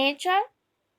Nature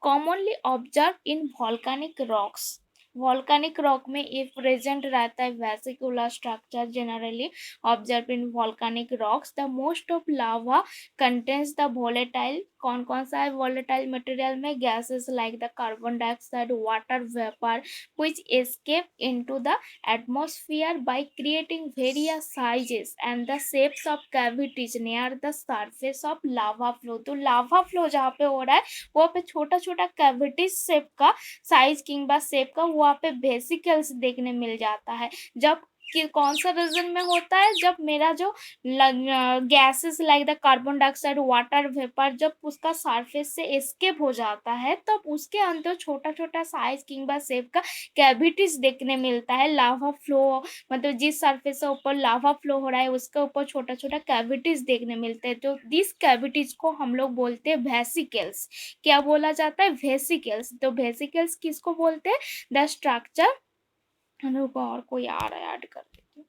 commonly observe in volcanic rocks. Volcanic rock में ये present रहता है vesicular structure generally observe in volcanic rocks. The most of lava contains the volatile. कौन कौन सा है वोलेटाइल मटेरियल में? Gases like the carbon dioxide, water vapour which escape into the atmosphere by creating various sizes and the shapes of cavities near the surface of lava flow। तो lava flow जहाँ पे हो रहा है वहाँ पे छोटा छोटा कैविटीज शेप का साइज किंबा शेप का वहाँ पे वेसिकल्स देखने मिल जाता है। जब कि कौन सा रीजन में होता है? जब मेरा जो gases like the carbon dioxide, water vapour जब उसका सरफेस से एस्केप हो जाता है तब उसके अंदर छोटा छोटा साइज किंबा शेप का कैविटीज देखने मिलता है। लावा फ्लो मतलब जिस सरफेस से ऊपर लावा फ्लो हो रहा है उसके ऊपर छोटा छोटा कैविटीज देखने मिलते हैं। तो दिस कैविटीज को हम लोग बोलते हैं वेसिकल्स। क्या बोला जाता है? वेसिकल्स। तो वेसिकल्स किसको बोलते हैं? The structure. और कोई आ रहा है, ऐड कर देती हूँ।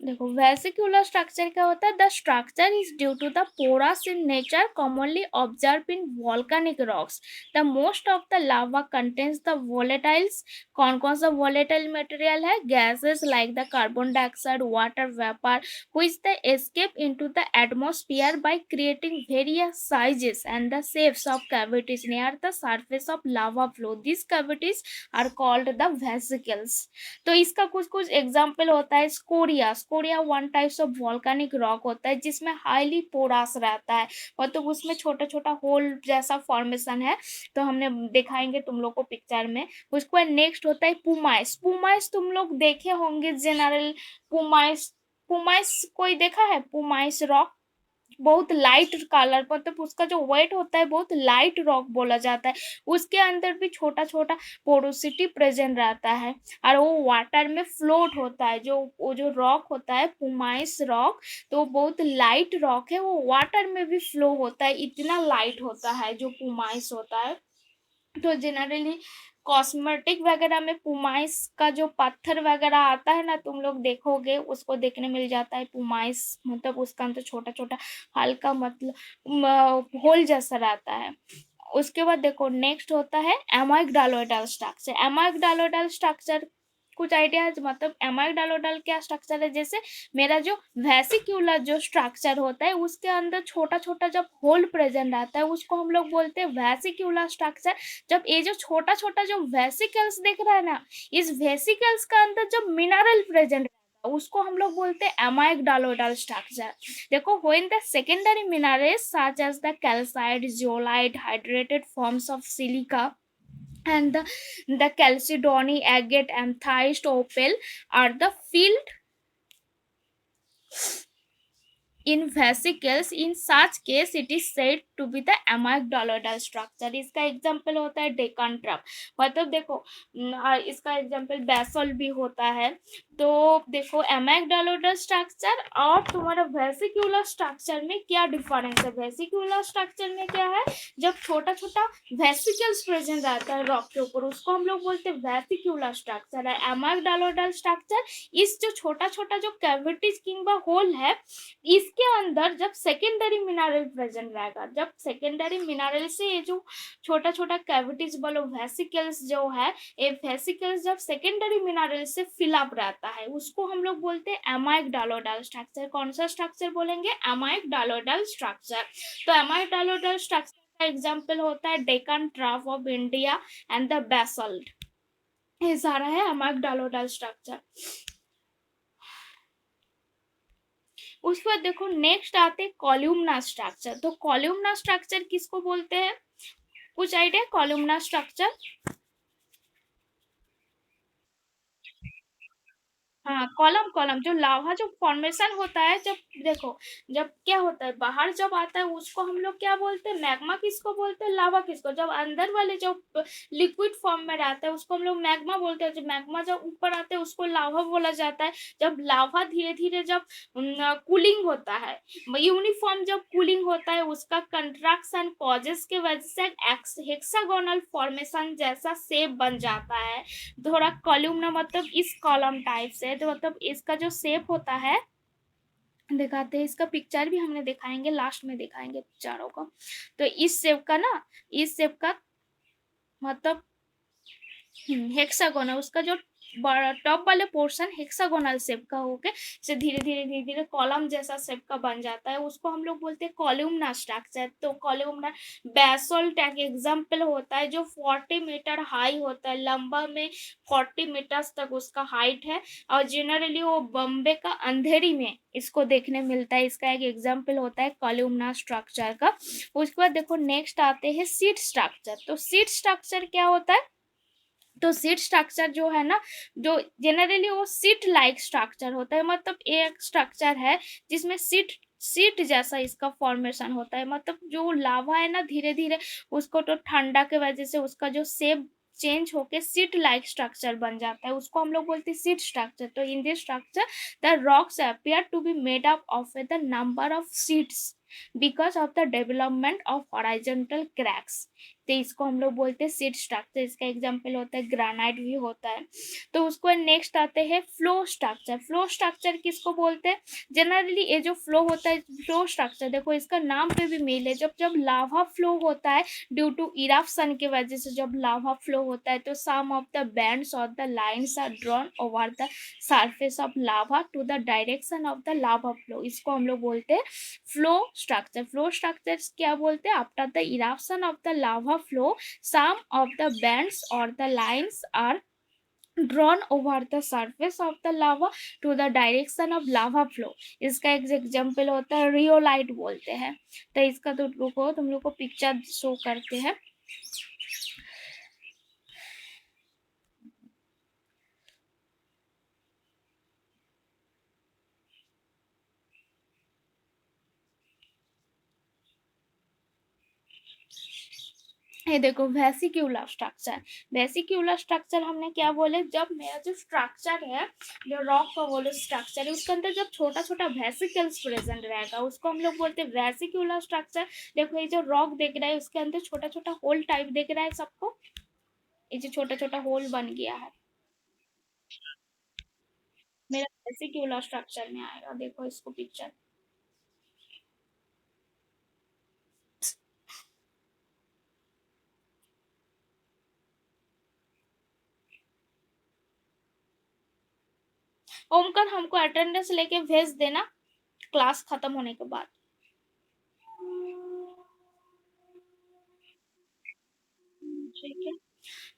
देखो वेसिकुलर स्ट्रक्चर क्या होता है? The structure is due to the porous in nature commonly observe in volcanic rocks. The most of the lava contains the volatiles. कौन कौन सा वोलेटाइल मटेरियल है? Gases like the carbon dioxide, water vapour which they escape into the atmosphere by creating various sizes and the shapes of cavities near the surface of lava flow. These cavities are called the vesicles। तो इसका कुछ कुछ example होता है scoria. Scoria one types of volcanic rock होता है जिसमें highly पोरास रहता है मतलब उसमें छोटा छोटा होल जैसा फॉर्मेशन है। तो हमने दिखाएंगे तुम लोग को पिक्चर में। उसके बाद नेक्स्ट होता है पुमाइस। पुमाइस तुम लोग देखे होंगे जनरल। पुमाइस पुमाइस कोई देखा है? पुमाइस रॉक बहुत लाइट कलर मतलब उसका जो वेट होता है बहुत लाइट रॉक बोला जाता है। उसके अंदर भी छोटा छोटा पोरोसिटी प्रेजेंट रहता है और वो वाटर में फ्लोट होता है। वो जो रॉक होता है पुमाइस रॉक तो वो बहुत लाइट रॉक है, वो वाटर में भी फ्लो होता है, इतना लाइट होता है जो पुमाइस होता है। तो जनरली कॉस्मेटिक वगैरह में पुमाइस का जो पत्थर वगैरह आता है ना तुम लोग देखोगे उसको देखने मिल जाता है। पुमाइस मतलब उसका अंदर छोटा छोटा हल्का मतलब होल जैसा रहता है। उसके बाद देखो नेक्स्ट होता है एमाइगडालोइडल स्ट्रक्चर। एमाइगडालोइडल स्ट्रक्चर कुछ आइडिया है? मतलब एमाइगडालोइडल क्या स्ट्रक्चर है? जैसे मेरा जो वेसिक्यूलर जो स्ट्रक्चर होता है उसके अंदर छोटा छोटा जब होल प्रेजेंट रहता है उसको हम लोग बोलते हैं वेसिक्यूलर स्ट्रक्चर। जब ये जो छोटा छोटा जो वेसिकल्स दिख रहा है ना इस वेसिकल्स का अंदर जब मिनरल प्रेजेंट उसको हम लोग बोलते हैं एमाइगडालोइडल स्ट्रक्चर। देखो when the secondary minerals such as the calcite, zeolite, hydrated forms of silica and the chalcedony, agate, amethyst, opal are the filled in vesicles। in such case it is said to be the amygdaloidal structure। इसका example होता है Deccan trough. मतलब देखो इसका example basal भी होता है। तो देखो एमाइगडालोइडल स्ट्रक्चर और तुम्हारा वेसिक्यूलर स्ट्रक्चर में क्या डिफरेंस है? वेसिक्यूलर स्ट्रक्चर में क्या है? जब छोटा छोटा वेसिकल्स प्रेजेंट रहता है रॉक के ऊपर उसको हम लोग बोलते हैं वेसिक्यूलर स्ट्रक्चर है। एमाइगडालोइडल स्ट्रक्चर इस जो छोटा छोटा जो कैविटीज किंबा होल है इसके अंदर जब सेकेंडरी मिनरल प्रेजेंट रहेगा। जब सेकेंडरी मिनरल से ये जो छोटा छोटा कैविटीज बोलो वेसिकल्स जो है ये वेसिकल्स जब सेकेंडरी मिनरल से फिलअप रहता है उसको हम लोग बोलते हैं एमाइगडालोइडल स्ट्रक्चर। कौन सा स्ट्रक्चर बोलेंगे? एमाइगडालोइडल स्ट्रक्चर। तो एमाइगडालोइडल स्ट्रक्चर का एग्जाम्पल होता है Deccan trough of India and the basalt. ये सारा है एमाइगडालोइडल स्ट्रक्चर। उसके बाद देखो नेक्स्ट आते हैं कॉलुमनर स्ट्रक्चर। तो कॉलुमनर स्ट्रक्चर किसको बोलते हैं? कुछ आइडिया कॉलुमनर स्ट्रक्चर? हाँ कॉलम कॉलम जो लावा जो फॉर्मेशन होता है जब देखो जब क्या होता है बाहर जब आता है उसको हम लोग क्या बोलते हैं? मैग्मा किसको बोलते हैं? लावा किसको? जब अंदर वाले जो लिक्विड फॉर्म में रहता है उसको हम लोग मैग्मा बोलते हैं। जब मैग्मा जब ऊपर आता है उसको लावा बोला जाता है। जब लावा धीरे धीरे जब कूलिंग होता है यूनिफॉर्म जब कूलिंग होता है उसका कंट्रैक्शन पॉजेस के वजह से हेक्सागोनल फॉर्मेशन जैसा शेप बन जाता है। थोड़ा कॉलम ना मतलब इस कॉलम टाइप से तो मतलब इसका जो शेप होता है दिखाते हैं, इसका पिक्चर भी हमने दिखाएंगे, लास्ट में दिखाएंगे पिक्चरों को। तो इस शेप का ना, इस शेप का मतलब हेक्सागोनल, उसका जो टॉप वाले पोर्शन हेक्सागोनल शेप का होके से धीरे धीरे धीरे धीरे कॉलम जैसा शेप का बन जाता है, उसको हम लोग बोलते हैं कॉलमनार स्ट्रक्चर। तो कॉलमनार बेसल्ट एक एग्जाम्पल होता है जो 40 मीटर हाई होता है, लंबा में 40 मीटर्स तक उसका हाइट है, और जनरली वो बॉम्बे का अंधेरी में इसको देखने मिलता है। इसका एक एग्जाम्पल होता है कॉलमनार स्ट्रक्चर का। उसके बाद देखो नेक्स्ट आते हैं सीट स्ट्रक्चर। तो सीट स्ट्रक्चर क्या होता है? तो सीट स्ट्रक्चर जो है ना, जो जनरली वो सीट लाइक स्ट्रक्चर होता है, मतलब एक स्ट्रक्चर है जिसमें सीट सीट जैसा इसका फॉर्मेशन होता है, मतलब जो लावा है ना धीरे धीरे उसको तो ठंडा के वजह से उसका जो शेप चेंज होके सीट लाइक स्ट्रक्चर बन जाता है, उसको हम लोग बोलते हैं सीट स्ट्रक्चर। तो in this structure the rocks appear to be made up of the number of seats because of the development of horizontal cracks। तो इसको हम लोग बोलते हैं सीट स्ट्रक्चर। इसका एग्जांपल होता है ग्रेनाइट भी होता है। तो उसको नेक्स्ट आते हैं फ्लो स्ट्रक्चर। फ्लो स्ट्रक्चर किसको बोलते हैं? जनरली ये जो फ्लो होता है, फ्लो स्ट्रक्चर देखो इसका नाम पे भी मेल है, जब जब लावा फ्लो होता है ड्यू टू इरप्शन की वजह से, जब लावा फ्लो होता है तो सम ऑफ द बैंड्स और the lines are drawn over the surface of lava to the direction of the lava flow. इसको हम लोग बोलते हैं फ्लो स्ट्रक्चर। फ्लो स्ट्रक्चर क्या बोलते हैं? After the eruption of the lava flow, some of the bands or the lines are drawn over the surface of the lava to the direction of lava flow। इसका एक example होता है रियोलाइट बोलते हैं। तो इसका तो रुको तुम लोग को पिक्चर शो करते हैं। ये देखो वेसिक्यूलर स्ट्रक्चर। वेसिक्यूलर स्ट्रक्चर हमने क्या बोले, जब मेरा जो स्ट्रक्चर है, जो रॉक का बोलो स्ट्रक्चर है, उसके अंदर जब छोटा छोटा वेसिकल्स प्रेजेंट रहेगा उसको हम लोग बोलते हैं वेसिक्यूलर स्ट्रक्चर। देखो ये जो रॉक दिख रहा है उसके अंदर छोटा छोटा होल टाइप दिख रहा है सबको, ये जो छोटा छोटा होल बन गया है मेरा वेसिक्यूलर स्ट्रक्चर में आएगा। देखो इसको पिक्चर, ओमकर हमको अटेंडेंस लेके भेज देना क्लास खत्म होने के बाद। ठीक है।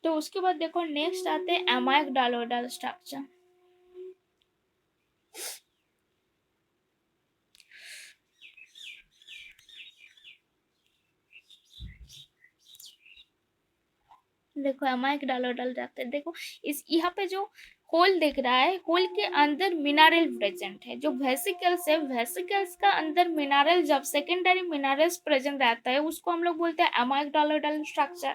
तो उसके बाद देखो नेक्स्ट आते हैं एमाइक डालोडल स्ट्रक्चर। देखो अमाइक डालोडल जाते हैं। देखो इस यहाँ पे जो होल दिख रहा है, होल के अंदर मिनरल प्रेजेंट है। जो वेसिकल्स है, वेसिकल्स का अंदर मिनरल, जब सेकेंडरी मिनरल्स प्रेजेंट रहता है उसको हम लोग बोलते हैं अमाइक डालोडल स्ट्रक्चर।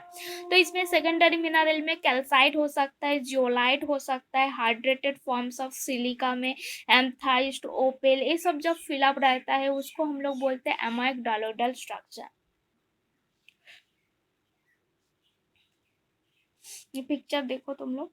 तो इसमें सेकेंडरी मिनरल में कैल्साइट हो सकता है, जियोलाइट हो सकता है, हाइड्रेटेड फॉर्म्स ऑफ सिलिका में एम्थाइस्ट, ओपेल, ये सब जब फिलअप रहता है उसको हम लोग बोलते हैं अमाइक डालोडल स्ट्रक्चर। ये पिक्चर देखो तुम लोग।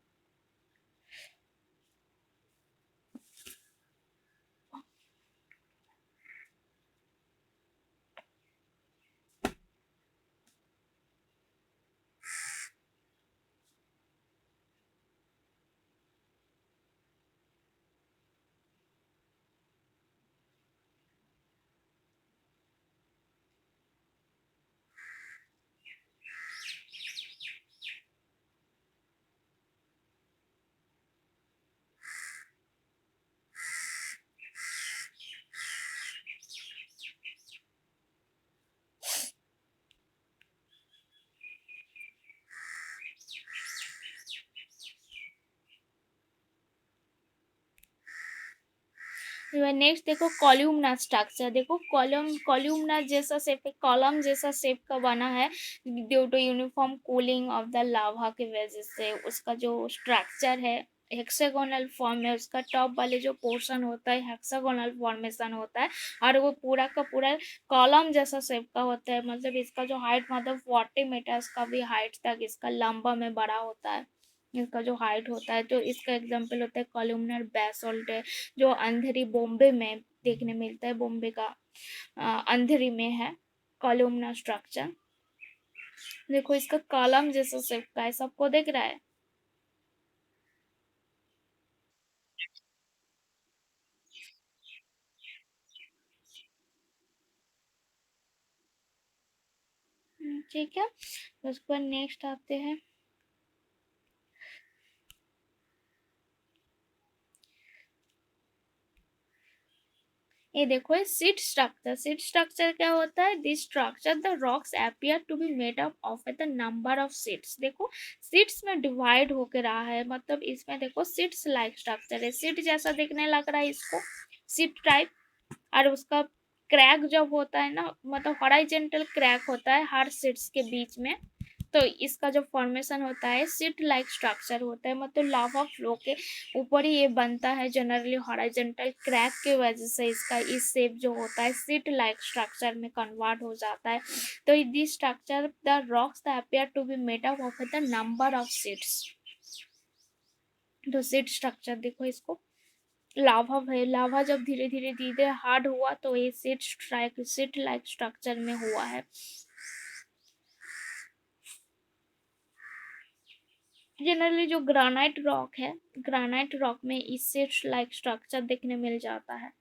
नेक्स्ट देखो कॉल्यूमना स्ट्रक्चर। देखो कॉल्यूमना जैसा शेप, कॉलम जैसा शेप का बना है due to uniform cooling of the lava की वजह से। उसका जो स्ट्रक्चर है हेक्सागोनल फॉर्म में, उसका टॉप वाले जो पोर्शन होता है हेक्सागोनल फॉर्मेशन होता है, और वो पूरा का पूरा कॉलम जैसा शेप का होता है। मतलब इसका जो हाइट मतलब 40 मीटर्स का भी हाइट तक इसका लंबा में बड़ा होता है, इसका जो हाइट होता है। तो इसका एग्जाम्पल होता है कॉलमनर बेसल्ट, जो अंधेरी बॉम्बे में देखने मिलता है, बॉम्बे का अंधेरी में है कॉलमनार स्ट्रक्चर। देखो इसका कॉलम जैसा शेप का है, सबको दिख रहा है। ठीक है, उसके बाद नेक्स्ट आते हैं। ये देखो ये सीट स्ट्रक्चर। सीट स्ट्रक्चर क्या होता है? This structure the rocks appear to be made up of the number of sheets. देखो सीट्स में डिवाइड होके रहा है, मतलब इसमें देखो सीट्स लाइक स्ट्रक्चर है, सीट जैसा दिखने लग रहा है इसको, सीट टाइप। और उसका क्रैक जब होता है ना, मतलब हॉराइजेंटल क्रैक होता है हर सीट्स के बीच में, तो इसका जो फॉर्मेशन होता है सीट लाइक स्ट्रक्चर होता है, मतलब लावा फ्लो के ऊपर ही ये बनता है जनरली, हॉराइजेंटल क्रैक की वजह से इसका इस शेप जो होता है सीट लाइक स्ट्रक्चर में कन्वर्ट हो जाता है। तो this structure the rocks the appear to be made up of the number of sheets. तो सीट स्ट्रक्चर देखो इसको, लावा है, लावा जब धीरे धीरे धीरे हार्ड हुआ तो ये सीट लाइक स्ट्रक्चर में हुआ है। जनरली जो ग्रानाइट रॉक है, ग्रानाइट रॉक में इस सीट लाइक स्ट्रक्चर देखने मिल जाता है।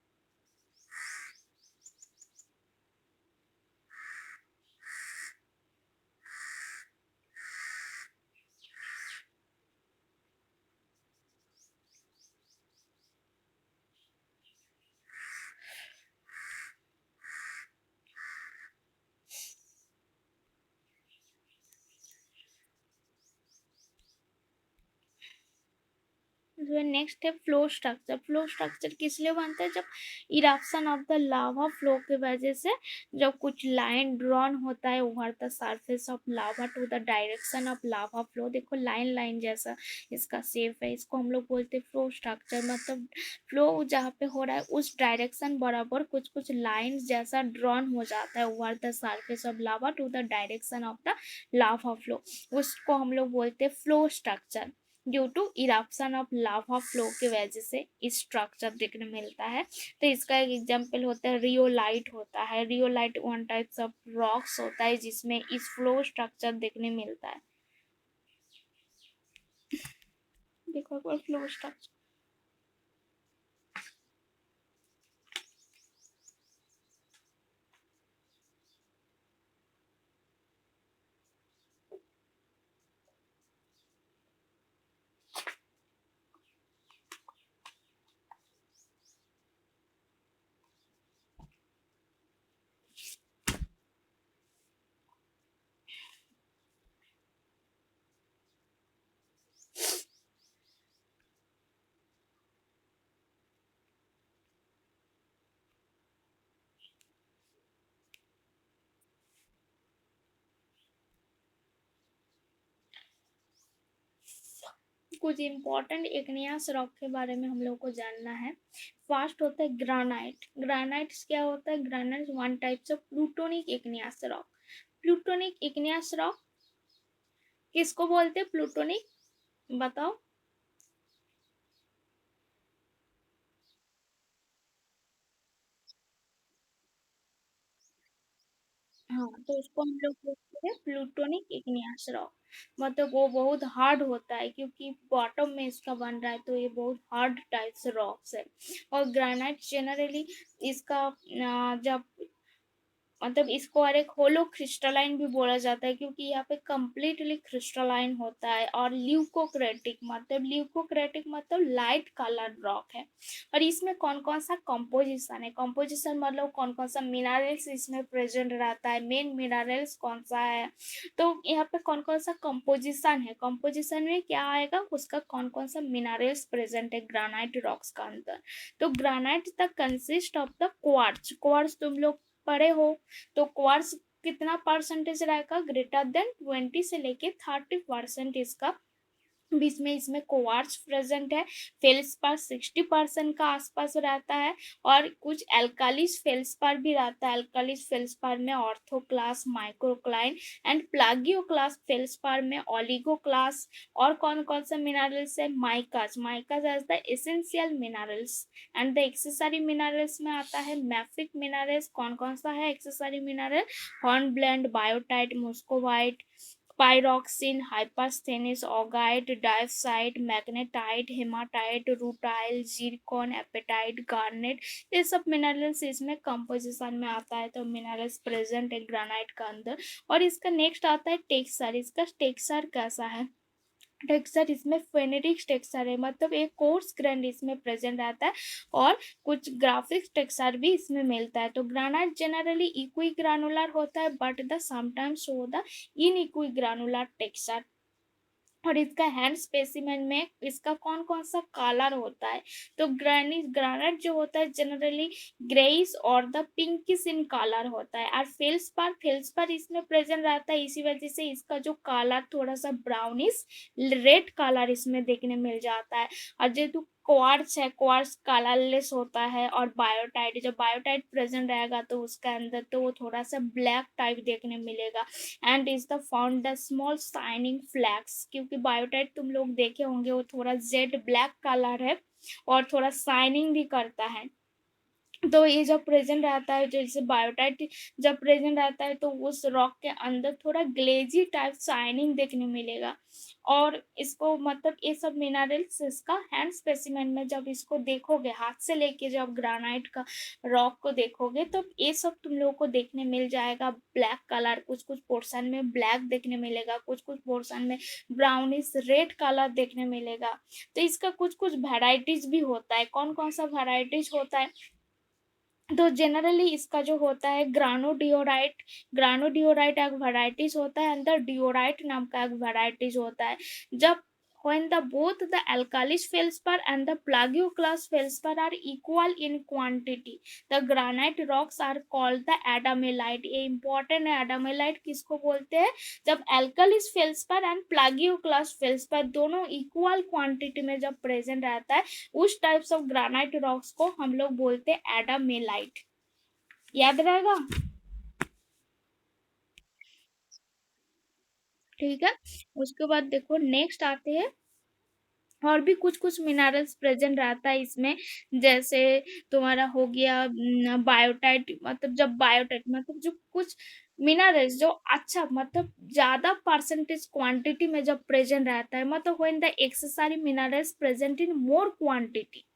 नेक्स्ट है फ्लो स्ट्रक्चर। फ्लो स्ट्रक्चर किस लिए बनता है? जब eruption of the lava flow की वजह से जब कुछ लाइन ड्रॉन होता है over the surface of lava to the direction of lava flow. देखो लाइन लाइन जैसा इसका शेप है, इसको हम लोग बोलते हैं फ्लो स्ट्रक्चर। मतलब फ्लो जहाँ पे हो रहा है उस डायरेक्शन बराबर कुछ कुछ लाइन्स जैसा ड्रॉन हो जाता है over the surface of lava to the direction of the lava flow, उसको हम लोग बोलते हैं flow structure. Due to eruption of lava flow की वजह से इस स्ट्रक्चर देखने मिलता है। तो इसका एक एग्जांपल होता है रियोलाइट होता है। Rhyolite one types of rocks होता है जिसमें इस फ्लो स्ट्रक्चर देखने मिलता है। देखो एक बार फ्लो स्ट्रक्चर। कुछ इंपॉर्टेंट इग्नियस रॉक के बारे में हम लोग को जानना है। फर्स्ट होता है ग्रानाइट। ग्रानाइट क्या होता है? Granite one types of plutonic igneous rock. Plutonic igneous rock किसको बोलते हैं? प्लूटोनिक, बताओ। हाँ, तो उसको हम लोग बोलते हैं प्लूटोनिक इग्नियस रॉक। मतलब वो बहुत हार्ड होता है क्योंकि बॉटम में इसका बन रहा है, तो ये बहुत हार्ड टाइप्स रॉक्स है। और ग्रेनाइट जनरली इसका जब मतलब इसको और एक होलो क्रिस्टलाइन भी बोला जाता है क्योंकि यहाँ पे कंप्लीटली क्रिस्टलाइन होता है। और ल्यूकोक्रेटिक मतलब लाइट कलर रॉक है। और इसमें कौन कौन सा कंपोजिशन है? कंपोजिशन मतलब कौन कौन सा मिनरल्स इसमें प्रेजेंट रहता है, मेन मिनरल्स कौन सा है। तो यहाँ पे कौन कौन सा कंपोजिशन है, कंपोजिशन में क्या आएगा उसका, कौन कौन सा मिनरल्स प्रेजेंट है ग्रानाइट रॉक्स का अंदर। तो granite the consist of the quartz. Quartz तुम लोग पढ़े हो, तो क्वार्ट्ज कितना परसेंटेज रहेगा? ग्रेटर देन 20 से लेके 30% इसका बीच में इसमें क्वार्ट्ज प्रेजेंट है। फेल्सपार 60% का आसपास रहता है, और कुछ एल्कालिस फेल्सपार भी रहता है। एल्कालिस फेल्सपार में ऑर्थोक्लास, माइक्रोक्लाइन एंड प्लागियोक्लास फेल्सपार में ओलिगोक्लास। और कौन कौन सा मिनरल्स है? Micas, micas as the essential minerals. And the accessory minerals में आता है मैफिक मिनरल्स। कौन कौन सा है accessory mineral? Hornblende, biotite, muscovite, pyroxene, hypersthene, augite, dioxide, magnetite, hematite, rutile, zircon, apatite, garnet, ये सब मिनरल्स इसमें कंपोजिशन में आता है। तो मिनरल्स प्रेजेंट है ग्रेनाइट का अंदर। और इसका नेक्स्ट आता है टेक्सचर। इसका टेक्सचर कैसा है? टेक्सचर इसमें फेनेटिक टेक्सचर है, मतलब एक कोर्स ग्रेन इसमें प्रेजेंट रहता है, और कुछ ग्राफिक्स टेक्सचर भी इसमें मिलता है। तो ग्रेनाइट जनरली इक्वी ग्रानुलर होता है, but the sometimes show the in equi granular texture. और इसका हैंड स्पेसिमेन में इसका कौन कौन सा कलर होता है? तो ग्रेनाइट जो होता है जनरली ग्रेइश और द पिंकिश इन कलर होता है। और फेल्सपार इसमें प्रेजेंट रहता है, इसी वजह से इसका जो कलर थोड़ा सा ब्राउनिश रेड कलर इसमें देखने मिल जाता है। और जो क्वार्ट्ज है, क्वार्ट्ज कलरलेस होता है। और बायोटाइट, जब बायोटाइट प्रेजेंट रहेगा तो उसका अंदर तो वो थोड़ा सा ब्लैक टाइप देखने मिलेगा। And is the found the small shining flakes, क्योंकि बायोटाइट तुम लोग देखे होंगे वो थोड़ा जेड ब्लैक कलर है और थोड़ा शाइनिंग भी करता है। तो ये जब प्रेजेंट रहता है, जैसे बायोटाइट जब प्रेजेंट रहता है तो उस रॉक के अंदर थोड़ा ग्लेजी टाइप शाइनिंग देखने मिलेगा। और इसको मतलब ये सब मिनरल्स इसका हैंड स्पेसिमेन में जब इसको देखोगे, हाथ से लेके जब ग्रेनाइट का रॉक को देखोगे, तो ये सब तुम लोगों को देखने मिल जाएगा ब्लैक कलर। कुछ कुछ पोर्शन में ब्लैक देखने मिलेगा, कुछ कुछ पोर्शन में ब्राउनिश रेड कलर देखने मिलेगा। तो इसका कुछ कुछ वेराइटीज भी होता है। कौन कौन सा वेराइटीज होता है? तो जनरली इसका जो होता है ग्रानोडियोराइट एक वैरायटीज होता है, अंदर डियोराइट नाम का एक वैरायटीज होता है। जब when the both the alkalis feldspar and the plagioclase feldspar are equal in quantity, the granite rocks are called the adamelite। ये important है, adamelite किसको बोलते हैं? जब alkalis feldspar and plagioclase feldspar दोनों equal quantity में जब present रहता है, उस टाइप्स ऑफ ग्रानाइट रॉक्स को हम लोग बोलते हैं एडामेलाइट। याद रहेगा? ठीक है। उसके बाद देखो नेक्स्ट आते हैं, और भी कुछ कुछ मिनरल्स प्रेजेंट रहता है इसमें। जैसे तुम्हारा हो गया बायोटाइट, मतलब जब बायोटाइट मतलब जो कुछ मिनरल्स जो अच्छा मतलब ज्यादा परसेंटेज क्वांटिटी में जब प्रेजेंट रहता है, मतलब when the accessory minerals present in more quantity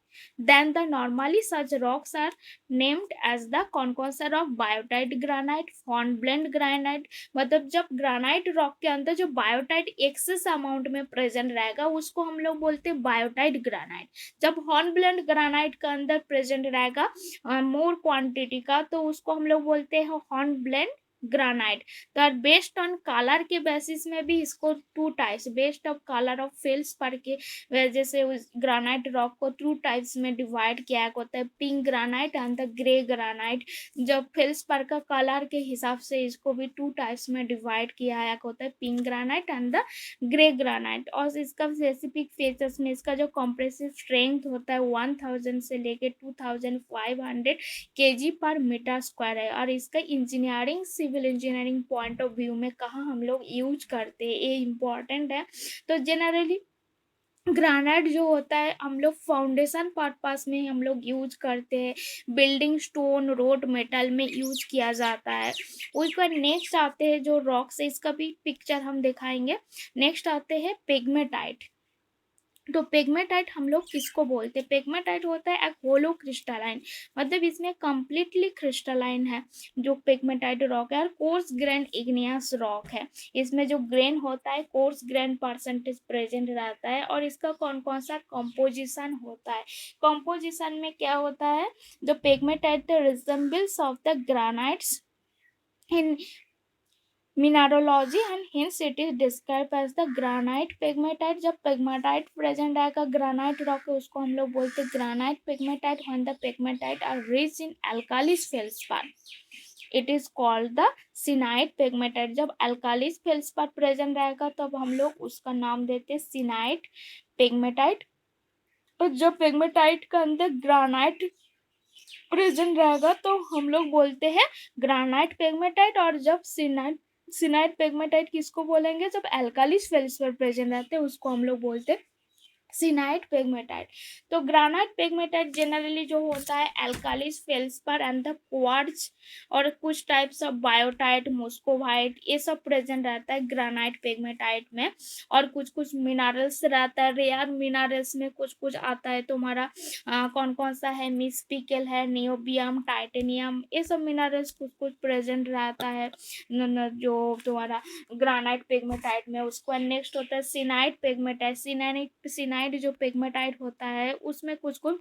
then the normally such rocks are named as the कौन कौन सा rock? Biotite granite, hornblende granite. मतलब जब ग्रानाइट रॉक के अंदर जो बायोटाइट एक्सेस अमाउंट में प्रेजेंट रहेगा उसको हम लोग बोलते हैं बायोटाइट ग्रानाइट। जब hornblende ग्रानाइट का अंदर प्रेजेंट रहेगा मोर क्वांटिटी का, तो उसको हम लोग बोलते हैं hornblende ग्रानाइट। तो बेस्ड ऑन कलर के बेसिस में भी इसको two types, based of colour of fails पर के वजह से उस ग्रानाइट रॉक को टू टाइप्स में डिवाइड किया होता है, pink granite and the grey granite. जब फेल्स पर का कलर के हिसाब से इसको भी टू टाइप्स में डिवाइड किया होता है, pink granite and the grey granite. और इसका स्पेसिफिक फीचर्स में इसका जो कंप्रेसिव स्ट्रेंथ होता है 1000 से लेके 2500 kg पर मीटर स्क्वायर है। और इसका engineering civil engineering point of view में कहाँ हम लोग यूज करते हैं, ये इम्पोर्टेंट है। तो जनरली ग्रेनाइट जो होता है हम लोग फाउंडेशन पर्पस में हम लोग यूज करते हैं, बिल्डिंग स्टोन रोड मेटल में यूज किया जाता है। उसके बाद नेक्स्ट आते हैं जो रॉक्स है, इसका भी पिक्चर हम दिखाएंगे। नेक्स्ट आते हैं पेग्मेटाइट। तो पेग्मेटाइट हम लोग किसको बोलते हैं? पेग्मेटाइट होता है एक होलो क्रिस्टलाइन, मतलब इसमें कंप्लीटली क्रिस्टलाइन है जो पेग्मेटाइट रॉक है, और कोर्स ग्रेन इग्नियस रॉक है। इसमें जो ग्रेन होता है कोर्स ग्रेन परसेंटेज प्रेजेंट रहता है। और इसका कौन कौन सा कंपोजिशन होता है? कंपोजिशन में क्या होता है? जो pegmatite resembles of the granites in mineralogy and hence it is described as the granite pegmatite। जब पेग्मेटाइट प्रेजेंट आएगा ग्रानाइट रॉक है उसको हम लोग बोलते हैं granite pegmatite when the pegmatite are rich in alkalis feldspar। It is called the syenite pegmatite. जब alkalis feldspar present रहेगा तब हम लोग उसका नाम देते हैं सिनाइड पेगमेटाइट। और जब पेगमेटाइट का अंदर ग्रानाइट प्रेजेंट रहेगा तो हम लोग बोलते हैं ग्रानाइट पेगमेटाइट। और जब सिनाइड सिनाइड पेगमेटाइट किसको बोलेंगे, जब अल्कालिस फेल्सपार प्रेजेंट रहते हैं उसको हम लोग बोलते हैं सिनाइड पेगमेटाइट। तो ग्रानाइट पेगमेटाइट जनरली जो होता है अल्कालिस फेल्सपार एंड द क्वार्ट्ज और कुछ टाइप्स ऑफ बायोटाइट मोस्कोवाइट ये सब प्रेजेंट रहता है ग्रानाइट पेगमेटाइट में। और कुछ कुछ मिनरल्स रहता है, रेयर मिनरल्स में कुछ कुछ आता है तुम्हारा कौन कौन सा है, मिस्पिकल है, नियोबियम, टाइटेनियम, ये सब मिनरल्स कुछ कुछ प्रेजेंट रहता है जो तुम्हारा ग्रानाइट पेगमेटाइट में। उसको नेक्स्ट होता है सिनाइड पेगमेटाइट। सिनाइड जो पेगमेटाइट होता है उसमें कुछ कुछ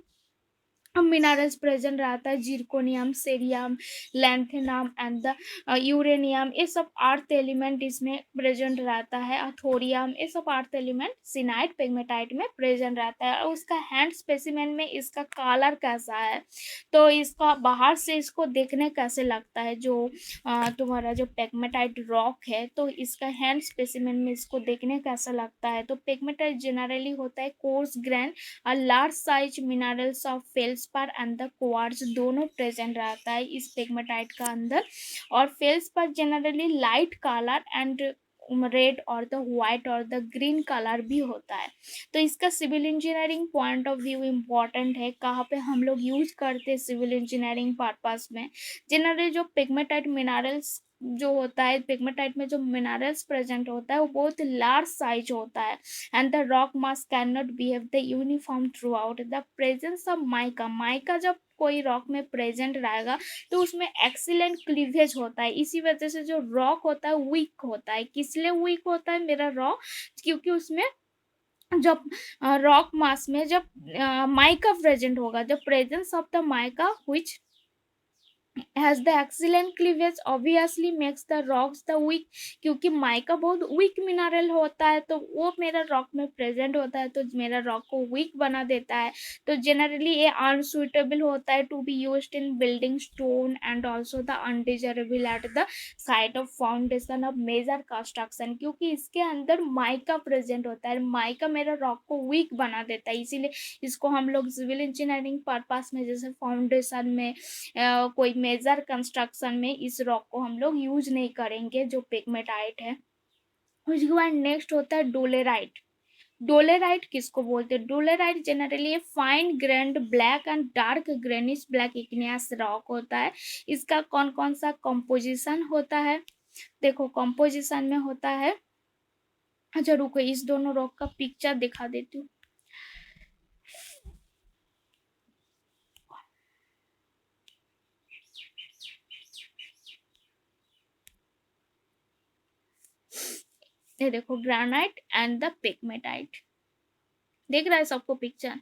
मिनरल्स प्रेजेंट रहता है, zirconium, cerium, lanthanum and the uranium, ये सब अर्थ एलिमेंट इसमें प्रेजेंट रहता है, थोरियम, ये सब अर्थ एलिमेंट सिनाइड पेगमेटाइट में प्रेजेंट रहता है। और उसका हैंड स्पेसिमेन में इसका कलर कैसा है, तो इसका बाहर से इसको देखने कैसे लगता है, जो तुम्हारा जो पेगमेटाइट रॉक है तो इसका हैंड स्पेसिमेन में इसको देखने कैसा लगता है। तो पेगमेटाइट जनरली होता है कोर्स ग्रैन और large size minerals of feldspar and the quartz दोनों प्रेजेंट रहता है इस पेगमेटाइट का अंदर। और feldspar generally light colour and red और द व्हाइट और द ग्रीन कलर भी होता है। तो इसका civil engineering point of view important है, कहाँ पे हम लोग यूज करते हैं सिविल इंजीनियरिंग पर्पस में। जनरली जो पेगमेटाइट मिनरल्स जो होता है, पेगमेटाइट में जो मिनरल्स प्रेजेंट होता है वो बहुत लार्ज साइज होता है and the rock mass can not behave the uniform through out the presence of mica. Mica जब कोई रॉक में प्रेजेंट रहेगा तो उसमें एक्सीलेंट क्लीवेज होता है, इसी वजह से जो रॉक होता है वीक होता है। किस लिए वीक होता है मेरा रॉक, क्योंकि उसमें जब रॉक मास में जब माइका प्रेजेंट होगा, जब presence of the mica which has the excellent cleavage obviously makes the rocks the weak। क्योंकि माइका बहुत वीक मिनरल होता है तो वो मेरा रॉक में प्रेजेंट होता है तो मेरा रॉक को वीक बना देता है। तो जनरली ये अनसुइटेबल होता है to be used in building stone and also the undesirable at the site of foundation of major construction, क्योंकि इसके अंदर माइका प्रेजेंट होता है। माइका मेरा रॉक को वीक बना देता है, इसीलिए इसको हम लोग सिविल इंजीनियरिंग पर्पस में जैसे फाउंडेशन में कोई मेजर कंस्ट्रक्शन में इस रॉक को हम लोग यूज नहीं करेंगे जो पेगमेटाइट है। उसके बाद नेक्स्ट होता है डोलेराइट। डोलेराइट किसको बोलते हैं, डोलेराइट generally fine grand black and dark greenish black igneous rock होता है। इसका कौन कौन सा कंपोजिशन होता है, देखो कंपोजिशन में होता है, अच्छा रुको इस दोनों रॉक का पिक्चर दिखा देती हूँ। ये देखो ग्रेनाइट एंड द पेगमेटाइट, देख रहा है सबको पिक्चर।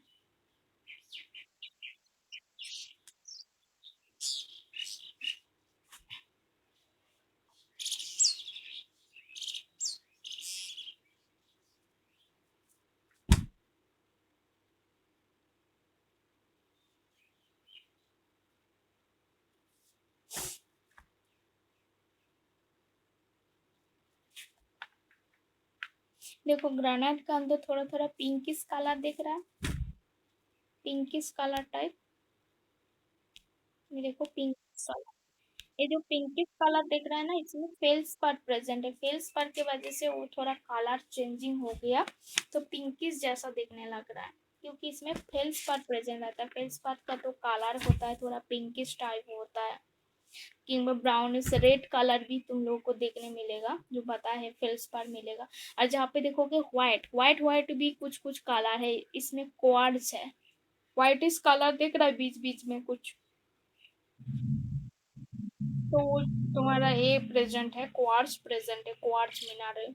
देखो ग्रेनाइट का अंदर थोड़ा थोड़ा पिंकिश कलर दिख रहा है, पिंकिश कलर टाइप, ये देखो पिंकिश कलर। ये जो पिंकिश कलर दिख रहा है ना इसमें फेल्स पर प्रेजेंट है, फेल्स पर की वजह से वो थोड़ा कलर चेंजिंग हो गया तो पिंकिश जैसा दिखने लग रहा है, क्योंकि इसमें फेल्स पर प्रेजेंट रहता है। फेल्स पर का तो कलर होता है थोड़ा पिंकिश टाइप होता है, किंग ब्राउनिश रेड कलर भी तुम लोगों को देखने मिलेगा जो पता है फेल्स पर मिलेगा। और जहाँ पे देखोगे व्हाइट व्हाइट व्हाइट भी कुछ कुछ कलर है इसमें, क्वार्ट्ज है, व्हाइटिश कलर दिख रहा है बीच बीच में कुछ, तो वो तुम्हारा ये प्रेजेंट है, क्वार्ट्ज प्रेजेंट है, क्वार्ट्ज मीनार।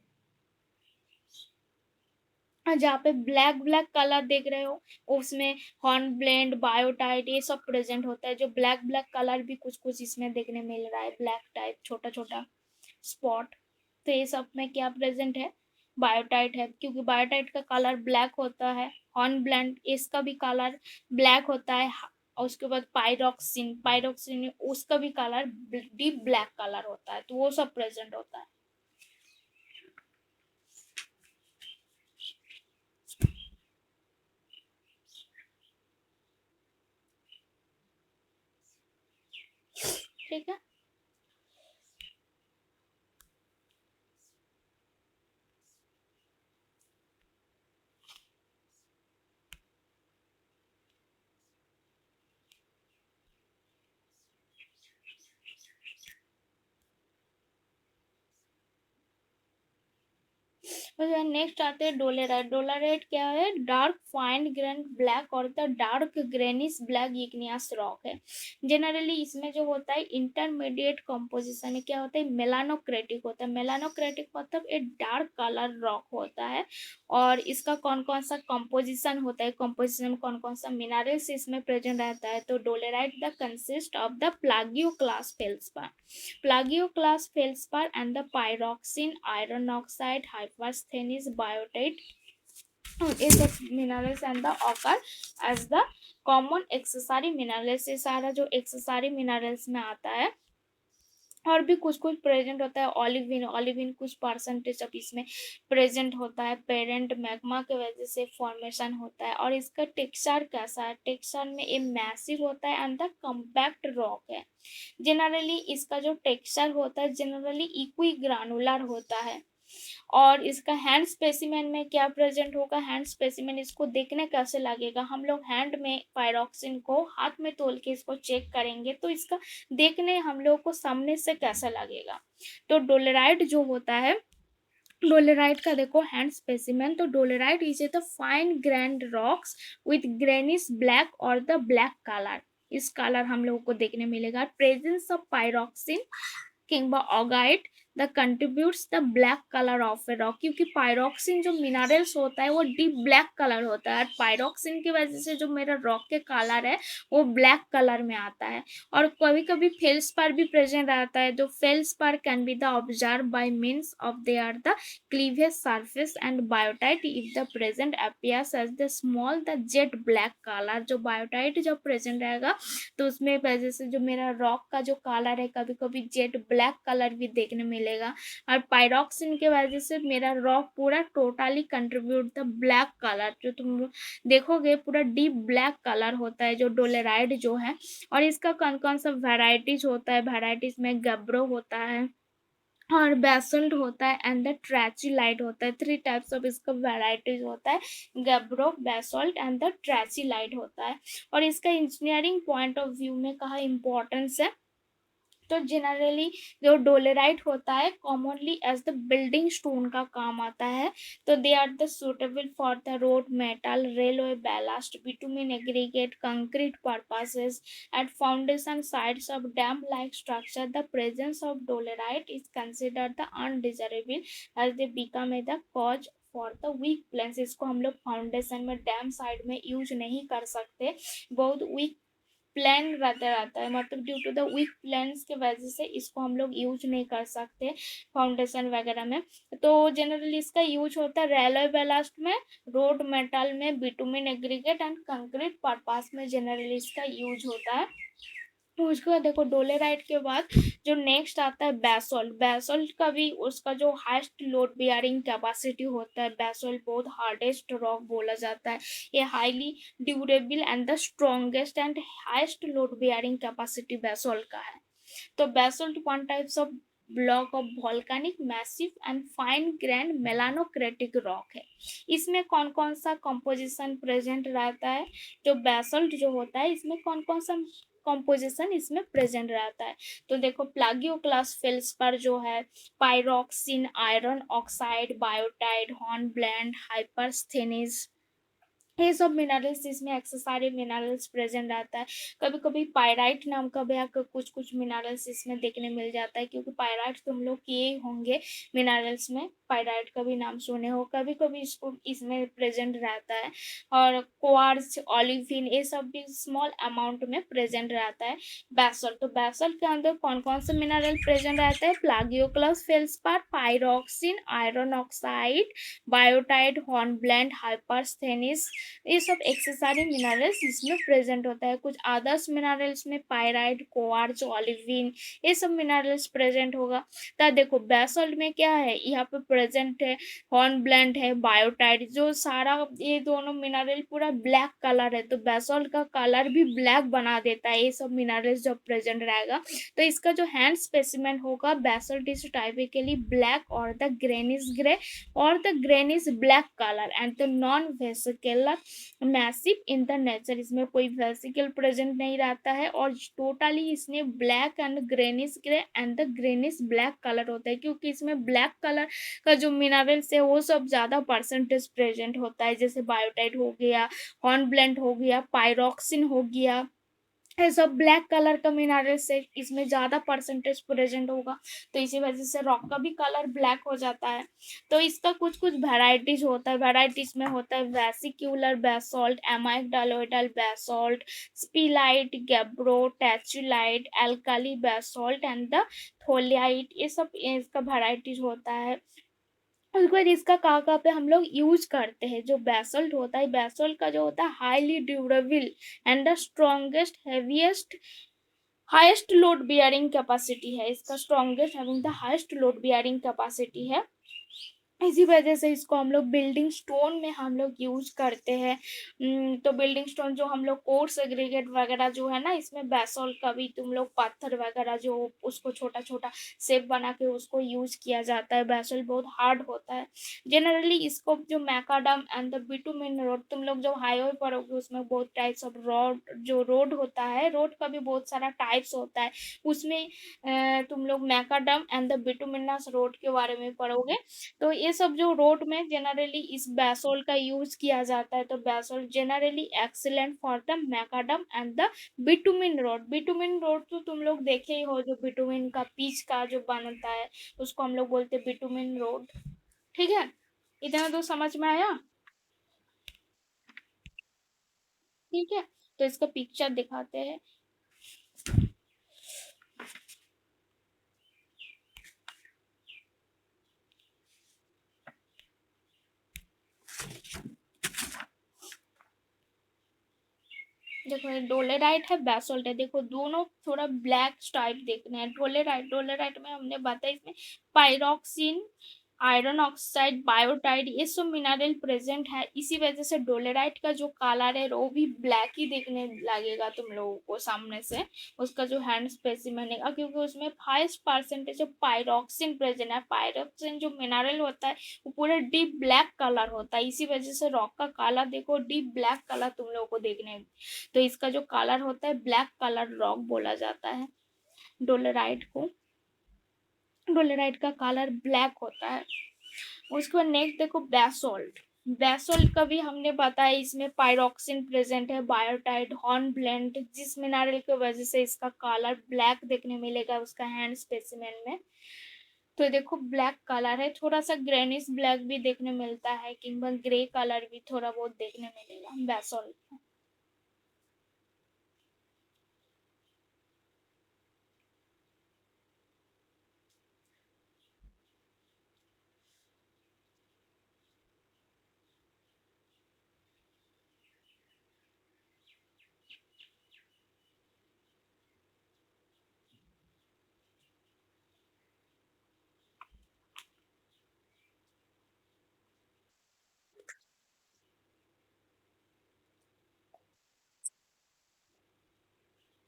जहाँ पे ब्लैक ब्लैक कलर देख रहे हो उसमें हॉर्न ब्लेंड बायोटाइट ये सब प्रेजेंट होता है। जो ब्लैक ब्लैक कलर भी कुछ कुछ इसमें देखने मिल रहा है, ब्लैक टाइप छोटा छोटा स्पॉट, तो ये सब में क्या प्रेजेंट है, बायोटाइट है, क्योंकि बायोटाइट का कलर ब्लैक होता है। हॉर्न ब्लेंड इसका भी कलर ब्लैक होता है। और उसके बाद पायरोक्सिन, पायरोक्सिन उसका भी कलर डीप ब्लैक कलर होता है, तो वो सब प्रेजेंट होता है। ठीक है। नेक्स्ट आते हैं डोलेराइट। डोलेराइट क्या है? डार्क फाइन ग्रेन ब्लैक और the dark greenish black igneous rock है। जनरली इसमें जो होता है इंटरमीडिएट कंपोजिशन है, क्या होता है? मेलानोक्रेटिक होता है। मेलानोक्रेटिक मतलब एक डार्क कलर रॉक होता है। और इसका कौन कौन सा कंपोजिशन होता है, कंपोजिशन में कौन कौन सा मिनरल्स इसमें प्रेजेंट रहता है? तो dolerite the consist of the plagioclase feldspar, plagioclase feldspar and the pyroxene, iron oxide, hypersthenes, biotite is the minerals and the occur as the common accessory minerals। ये सारा जो accessory minerals में आता है, और भी कुछ कुछ प्रेजेंट होता है। ऑलिविन, ऑलिविन कुछ परसेंटेज अब इसमें प्रेजेंट होता है। पेरेंट मैग्मा के वजह से फॉर्मेशन होता है। और इसका टेक्सचर कैसा है? टेक्सचर में ये मैसिव होता है एंड द कम्पैक्ट रॉक है। जनरली इसका जो टेक्सचर होता है जनरली इक्वी ग्रानुलर होता है। और इसका हैंड स्पेसिमेन में क्या प्रेजेंट होगा? हैंड स्पेसिमेन इसको देखने कैसे लगेगा? हम लोग हैंड में पायरोक्सिन को हाथ में तोल के इसको चेक करेंगे तो इसका देखने हम लोग को सामने से कैसा लगेगा? तो डोलेराइट जो होता है, डोलेराइट का देखो हैंड स्पेसिमेन, तो dolerite is the fine grained rocks with greenish black और द ब्लैक कलर। इस कलर हम लोगों को देखने मिलेगा। प्रेजेंस ऑफ पायरोक्सिन किंबा augite the contributes the black colour of a rock, क्योंकि पायरोक्सिन जो मिनरल्स होता है वो डीप ब्लैक कलर होता है। पायरोक्सिन की वजह से जो मेरा रॉक के कलर है वो ब्लैक कलर में आता है। और कभी कभी फेल्सपार भी प्रेजेंट रहता है। जो feldspar can be the observe by means of they are the cleavage surface and biotite if the present appears as the small the jet black colour. जो बायोटाइट जब प्रेजेंट रहेगा तो उसमें वजह से जो मेरा रॉक का जो कलर है कभी कभी जेट ब्लैक कलर भी देखने मिलेगा। और पायरोक्सिन के वजह से मेरा रॉक पूरा totally contribute the black colour, जो तुम देखोगे पूरा डीप ब्लैक कलर होता है जो डोलेराइट जो है। और इसका कौन कौन सा वेराइटीज होता है? वेराइटीज में गैब्रो होता है और बेसल्ट होता है एंड द ट्रैचिलाइट होता है। 3 टाइप्स ऑफ इसका वेराइटीज होता है, गैब्रो, बेसल्ट एंड द ट्रैचिलाइट होता है। और इसका इंजीनियरिंग पॉइंट ऑफ व्यू में कहाँ इंपॉर्टेंस है? तो जनरली जो डोलेराइट होता है commonly as the building stone का काम आता है। तो they are the suitable for the road, metal, railway ballast, bitumen aggregate, concrete purposes at foundation sites of dam like structure. The presence of dolerite is considered the undesirable as they become a the cause for the weak planes. इसको हम लोग foundation में dam side में use नहीं कर सकते, बहुत week plan रहता है, मतलब due to the weak plans के वजह से इसको हम लोग यूज नहीं कर सकते फाउंडेशन वगैरह में। तो जनरली इसका यूज होता है रेलवे बैलास्ट में, रोड मेटल में, bitumen aggregate and concrete purpose में जनरली इसका यूज होता है। तो उसके बाद देखो डोलेराइट के बाद जो नेक्स्ट आता है बेसोल्ट। बेसोल्ट का भी उसका जो हाईएस्ट लोड बियरिंग कैपेसिटी होता है, बेसोल्ट बहुत हार्डेस्ट रॉक बोला जाता है। ये highly durable and the strongest and highest load bearing capacity basalt का है। तो basalt one types of block of volcanic massive and fine grained melanocratic rock है। इसमें कौन कौन सा कंपोजिशन प्रेजेंट रहता है? जो बेसोल्ट जो होता है इसमें कौन कौन सा कंपोजिशन इसमें प्रेजेंट रहता है? तो देखो प्लागियोक्लास फेल्सपार जो है, pyroxene, iron oxide, biotite, hornblende, hypersthene, ये सब मिनरल्स इसमें एक्सेसरी मिनरल्स प्रेजेंट रहता है। कभी कभी पायराइट नाम का भी कुछ कुछ मिनरल्स इसमें देखने मिल जाता है, क्योंकि पायराइट तुम लोग किए होंगे मिनरल्स में, पायराइट का भी नाम सुने हो, कभी कभी इसको इसमें प्रेजेंट रहता है। और क्वार्ट्ज, ऑलिविन, ये सब भी स्मॉल अमाउंट में प्रेजेंट रहता है। बेसल्ट, तो बेसल्ट के अंदर कौन कौन से मिनरल प्रेजेंट रहता है? Plagioclase feldspar, pyroxene, iron oxide, biotite, hornblende, hypersthene, ये सब एक्सेसरी मिनरल्स इसमें प्रेजेंट होता है। कुछ अदर्स मिनरल्स में पायराइट, क्वार्ट्ज, ओलिविन, ये सब मिनरल्स प्रेजेंट होगा। तो देखो बेसल्ट में क्या है, यहाँ पे प्रेजेंट है हॉर्नब्लेंड है, बायोटाइट, जो सारा ये दोनों मिनरल पूरा ब्लैक कलर है, तो बेसल्ट का कलर भी ब्लैक बना देता है ये सब मिनरल्स जब प्रेजेंट रहेगा। तो इसका जो हैंड स्पेसिमेन होगा बेसल्ट इज टाइपिकली ब्लैक और द ग्रेन इज ग्रे और the grain is black colour and the non vesicular massive in the nature. इसमें कोई वेसिकल प्रेजेंट नहीं रहता है और टोटली इसमें black and greenish grey and the greenish black colour होता है, क्योंकि इसमें ब्लैक कलर का जो मिनरल्स है वो सब ज्यादा परसेंटेज प्रेजेंट होता है, जैसे बायोटाइट हो गया, हॉर्नब्लेंड हो गया, पायरोक्सिन हो गया, ये सब ब्लैक कलर का मिनरल्स है, इसमें ज्यादा परसेंटेज प्रेजेंट होगा, तो इसी वजह से रॉक का भी कलर ब्लैक हो जाता है। तो इसका कुछ कुछ वेराइटीज होता है, वेराइटीज में होता है vesicular basalt, amygdaloidal basalt, spilite, gabbro, tachylyte, alkali basalt and the tholeiite, ये सब इसका वेराइटीज होता है। उसके बाद इसका कहाँ पे हम लोग यूज करते हैं, जो बेसल्ट होता है, बेसल्ट का जो होता है highly durable and the strongest heaviest highest load bearing capacity है, इसका strongest having the highest load bearing capacity है। इसी वजह से इसको हम लोग बिल्डिंग स्टोन में हम लोग यूज करते हैं। तो बिल्डिंग स्टोन जो हम लोग कोर्स एग्रीगेट वगैरह जो है ना, इसमें बेसॉल्ट का भी तुम लोग पत्थर वगैरह जो उसको छोटा छोटा शेप बना के उसको यूज किया जाता है। बेसॉल्ट बहुत हार्ड होता है। जनरली इसको जो macadam and the bitumen road, तुम लोग जब हाईवे पर होगे उसमें बहुत टाइप्स ऑफ रोड, जो रोड होता है रोड का भी बहुत सारा टाइप्स होता है, उसमें तुम लोग macadam and the bituminous road के बारे में पढ़ोगे। तो ये सब जो रोड में जनरली इस बेसोल का यूज किया जाता है, तो basal generally excellent for the macadam and the bitumen road. Bitumen road तो तुम लोग देखे ही हो, जो बिटुमिन का पीच का जो बनता है उसको हम लोग बोलते हैं बिटुमिन रोड। ठीक है, इतना तो समझ में आया। ठीक है, तो इसका पिक्चर दिखाते हैं। देखो ये डोलेराइट है, बेसोल्ट है, देखो दोनों थोड़ा ब्लैक टाइप देखने हैं। डोलेराइट, डोलेराइट में हमने बताया इसमें पायरोक्सिन, आयरन ऑक्साइड, बायोटाइड, ये सब मिनरल प्रेजेंट है, इसी वजह से डोलेराइट का जो कलर है वो भी ब्लैक ही दिखने लगेगा तुम लोगों को सामने से। उसका जो हैंड स्पेसिमेन है, क्योंकि उसमें highest percentage of pyroxene present है। पायरोक्सिन जो मिनरल होता है वो पूरा डीप ब्लैक कलर होता है, इसी वजह से रॉक का कलर देखो डीप ब्लैक कलर तुम लोगों को देखने। तो इसका जो कलर होता है ब्लैक कलर रॉक बोला जाता है डोलेराइट को। डोलेराइट का कलर ब्लैक होता है। उसके बाद नेक्स्ट देखो बेसोल्ट। बेसोल्ट का भी हमने बताया, इसमें पायरोक्सिन प्रेजेंट है, बायोटाइट, हॉर्न ब्लेंड, जिस मिनरल की वजह से इसका कलर ब्लैक देखने मिलेगा उसका हैंड स्पेसिमेन में। तो देखो ब्लैक कलर है, थोड़ा सा ग्रेनिश ब्लैक भी देखने मिलता है, किंबा ग्रे कलर भी थोड़ा बहुत देखने मिलेगा बेसोल्ट में।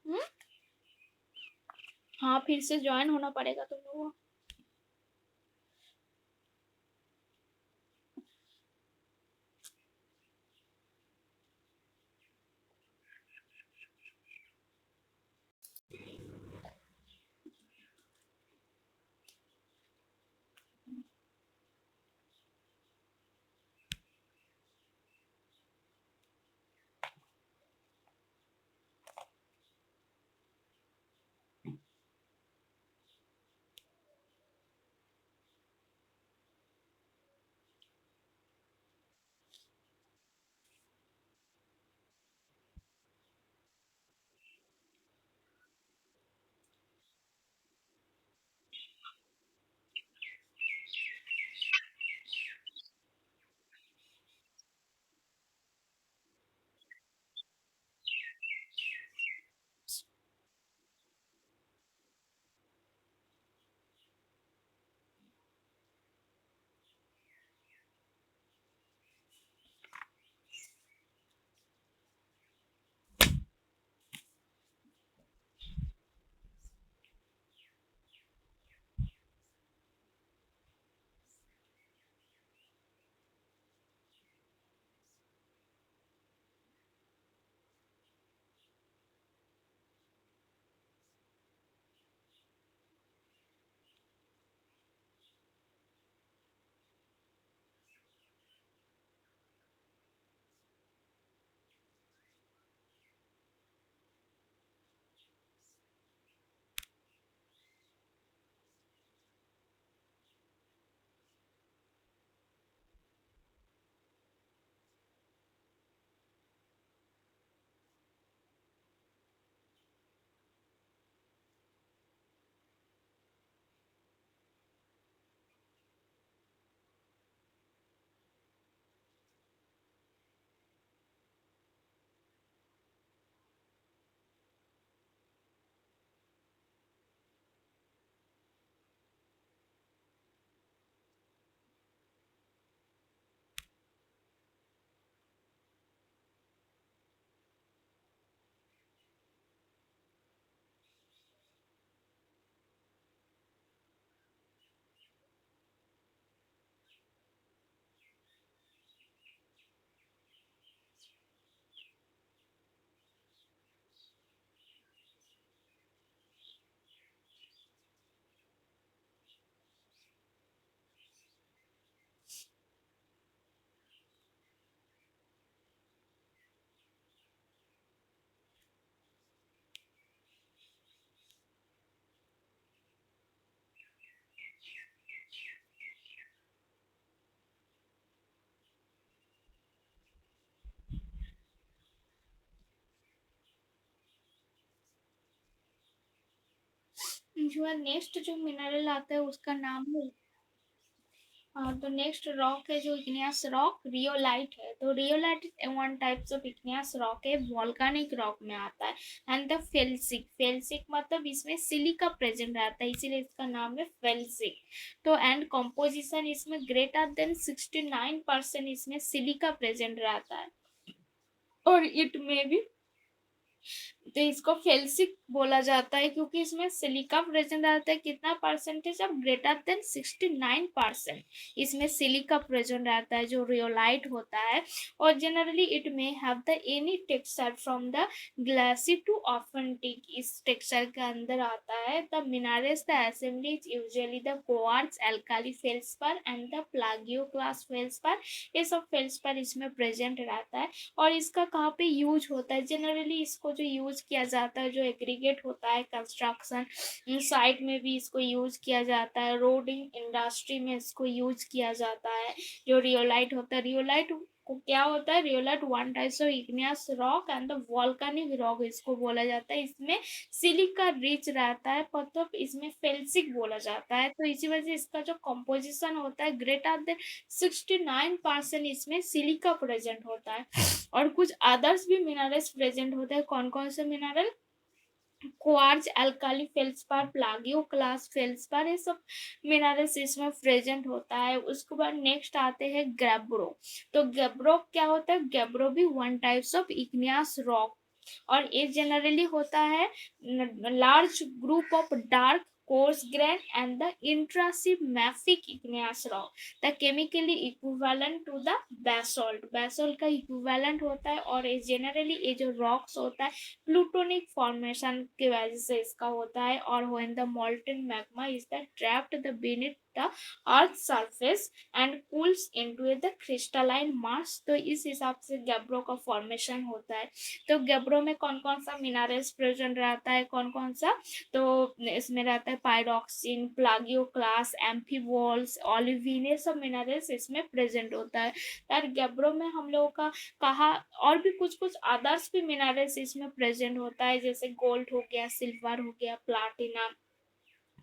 हम्म? हाँ, फिर से ज्वाइन होना पड़ेगा तुम लोगों को। उसके बाद नेक्स्ट जो मिनरल आता है उसका नाम है, तो नेक्स्ट रॉक है जो इग्नियस रॉक, रियोलाइट है। तो rhyolite one types of igneous rock है, वॉल्केनिक रॉक में आता है। एंड द फेल्सिक, फेल्सिक मतलब इसमें सिलिका प्रेजेंट रहता है, इसीलिए इसका नाम है फेल्सिक। तो एंड कंपोजिशन इसमें ग्रेटर देन 69% इसमें सिलिका प्रेजेंट रहता है, और इट में भी, तो इसको फेल्सिक बोला जाता है क्योंकि इसमें सिलिका प्रेजेंट रहता है। कितना परसेंटेज? अब ग्रेटर देन 69% इसमें सिलिका प्रेजेंट रहता है जो रियोलाइट होता है। और जनरली इट में have the any texture from the glassy to ophitic, इस टेक्सचर के अंदर आता है। The minerals the assembly is usually the quartz, alkali feldspar and the plagioclase feldspar, ये सब फेल्सपर इसमें प्रेजेंट रहता है। और इसका कहाँ पे यूज होता है? जनरली इसको जो यूज किया जाता है, जो एग्रीगेट होता है कंस्ट्रक्शन साइट में भी इसको यूज किया जाता है, रोडिंग इंडस्ट्री में इसको यूज किया जाता है। जो रियोलाइट होता है, रियोलाइट को क्या होता है? Rhyolite one types of igneous rock and the volcanic rock इसको बोला जाता है। इसमें सिलिका रिच रहता है, मतलब इसमें फेल्सिक बोला जाता है। तो इसी वजह से इसका जो कंपोजिशन होता है ग्रेटर देन 69% इसमें सिलिका प्रेजेंट होता है। और कुछ अदर्स भी मिनरल्स प्रेजेंट होते हैं। कौन कौन से mineral? Quartz, alkali feldspar, plagioclase feldspar, ये सब मिनरल्स इसमें प्रेजेंट होता है। उसके बाद नेक्स्ट आते हैं गैब्रो। तो गैब्रो क्या होता है? गैब्रो भी one types of igneous rock, और ये जनरली होता है large group of dark coarse grain and the intrusive mafic igneous rock, the chemically equivalent to the basalt, basalt का इक्विवेलेंट होता है। और ये जनरली ये जो रॉक्स होता है प्लूटोनिक फॉर्मेशन की वजह से इसका होता है। और when the molten magma is the trapped the beneath the earth surface and cools into the crystalline mass, तो इस हिसाब से गैब्रो का फॉर्मेशन होता है। तो गैब्रो में कौन कौन सा मिनरल्स प्रेजेंट रहता है? कौन कौन सा? तो इसमें रहता है पायरोक्सिन, प्लागियो क्लास, एम्फीवॉल्स, ओलिविन, ये सब मिनरल्स इसमें प्रेजेंट होता है। यार गैब्रो में हम लोगों का कहा और भी कुछ कुछ अदर्स भी मिनरल्स इसमें प्रेजेंट होता है, जैसे गोल्ड हो गया, सिल्वर हो गया, प्लाटिना,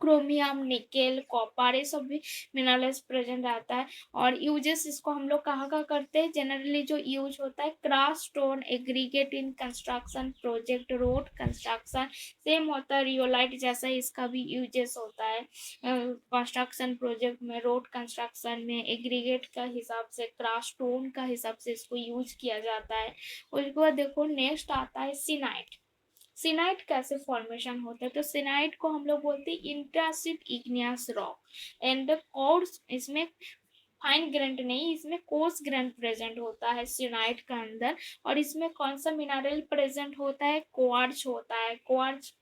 क्रोमियम, निकेल, कॉपर, ये सब भी मिनरल्स प्रेजेंट रहता है। और यूजेस इसको हम लोग कहाँ का करते हैं? जनरली जो यूज होता है cross stone aggregate in construction project, road construction, same होता है रियोलाइट जैसा ही इसका भी यूजेस होता है। कंस्ट्रक्शन प्रोजेक्ट में, रोड कंस्ट्रक्शन में एग्रीगेट का हिसाब से, क्रॉस स्टोन का हिसाब से इसको यूज किया जाता है। उसके बाद देखो नेक्स्ट आता है सिनाइट। सिनाइट कैसे फॉर्मेशन होता है? तो सिनाइट को हम लोग बोलते हैं intrusive igneous rock and the coarse, इसमें फाइन ग्रेंट नहीं, इसमें कोर्स ग्रेंट प्रेजेंट होता है सिनाइट के अंदर। और इसमें कौन सा मिनरल प्रेजेंट होता है? क्वार्ट्ज होता है, क्वार्ट्ज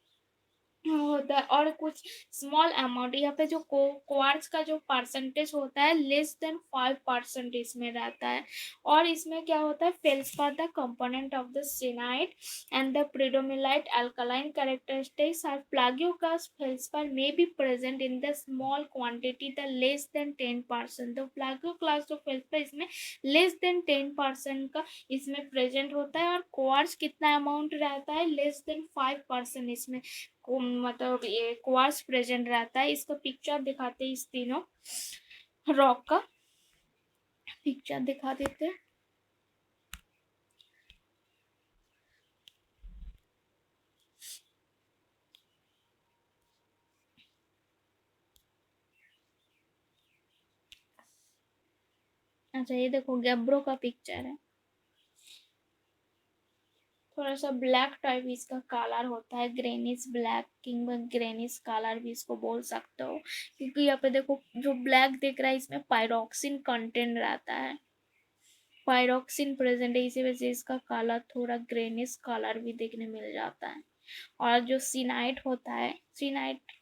होता है। और कुछ स्मॉल अमाउंट यहाँ पे जो क्वार्ट्ज का जो परसेंटेज होता है लेस देन 5% इसमें रहता है। और इसमें क्या होता है? Feldspar the component of the syenite and the predominant alkaline characteristics are plagioclase feldspar may be present in the small quantity the less than 10%। तो प्लागियोक्लास जो फेल्सपार इसमें लेस देन 10% का इसमें प्रेजेंट होता है। और क्वार्ट्ज कितना अमाउंट रहता है? लेस देन 5% इसमें मतलब ये क्वार्ट्ज प्रेजेंट रहता है। इसका पिक्चर दिखाते हैं, इस तीनों रॉक का पिक्चर दिखा देते हैं। अच्छा ये देखो गैब्रो का पिक्चर है, थोड़ा सा ब्लैक टाइप इसका कलर होता है, greenish black, king greenish colour भी इसको बोल सकते हो। क्योंकि यहाँ पे देखो जो ब्लैक दिख रहा है इसमें पायरोक्सिन कंटेंट रहता है, पायरोक्सिन प्रेजेंट है, इसी वजह से इसका कलर थोड़ा ग्रेनिश कलर भी देखने मिल जाता है। और जो सिनाइट होता है, सिनाइट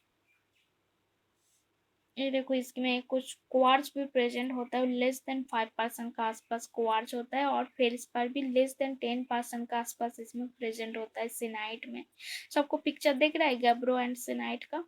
ये देखो इसमें कुछ क्वार्ट्ज भी प्रेजेंट होता है, लेस देन 5% का आसपास क्वार्ट्ज होता है। और फेल्सपार भी लेस देन 10% का आसपास इसमें प्रेजेंट होता है सिनाइट में। सबको पिक्चर देख रहा है गैब्रो एंड सिनाइट का?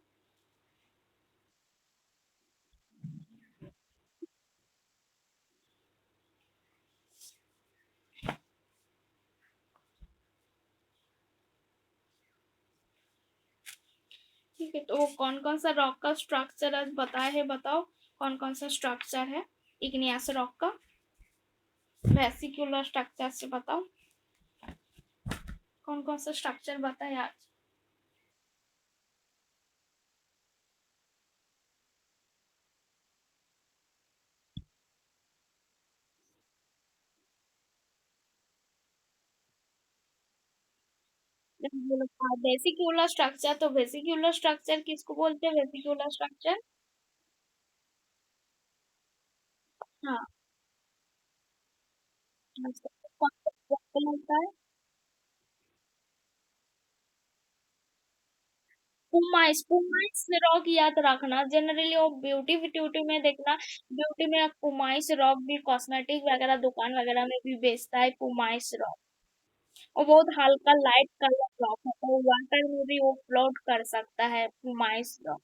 ठीक है, तो कौन कौन सा रॉक का स्ट्रक्चर आज बताए है, बताओ कौन कौन सा स्ट्रक्चर है इग्नियस रॉक का, वेसिकुलर स्ट्रक्चर से बताओ कौन कौन सा स्ट्रक्चर बताए आज। वेसिकुलर स्ट्रक्चर, तो वेसिकुलर स्ट्रक्चर किसको बोलते हैं, वेसिकुलर स्ट्रक्चर। हाँ, अच्छा, कौन सा example होता है, पुमाइस, पुमाइस रॉक याद रखना जनरली, वो ब्यूटी ब्यूटी में देखना, ब्यूटी में पुमाइस रॉक भी कॉस्मेटिक वगैरह दुकान वगैरह में भी बेचता है पुमाइस रॉक। वो बहुत हल्का लाइट कलर रॉक है, तो वाटर में भी वो फ्लोट कर सकता है पुमाइस रॉक।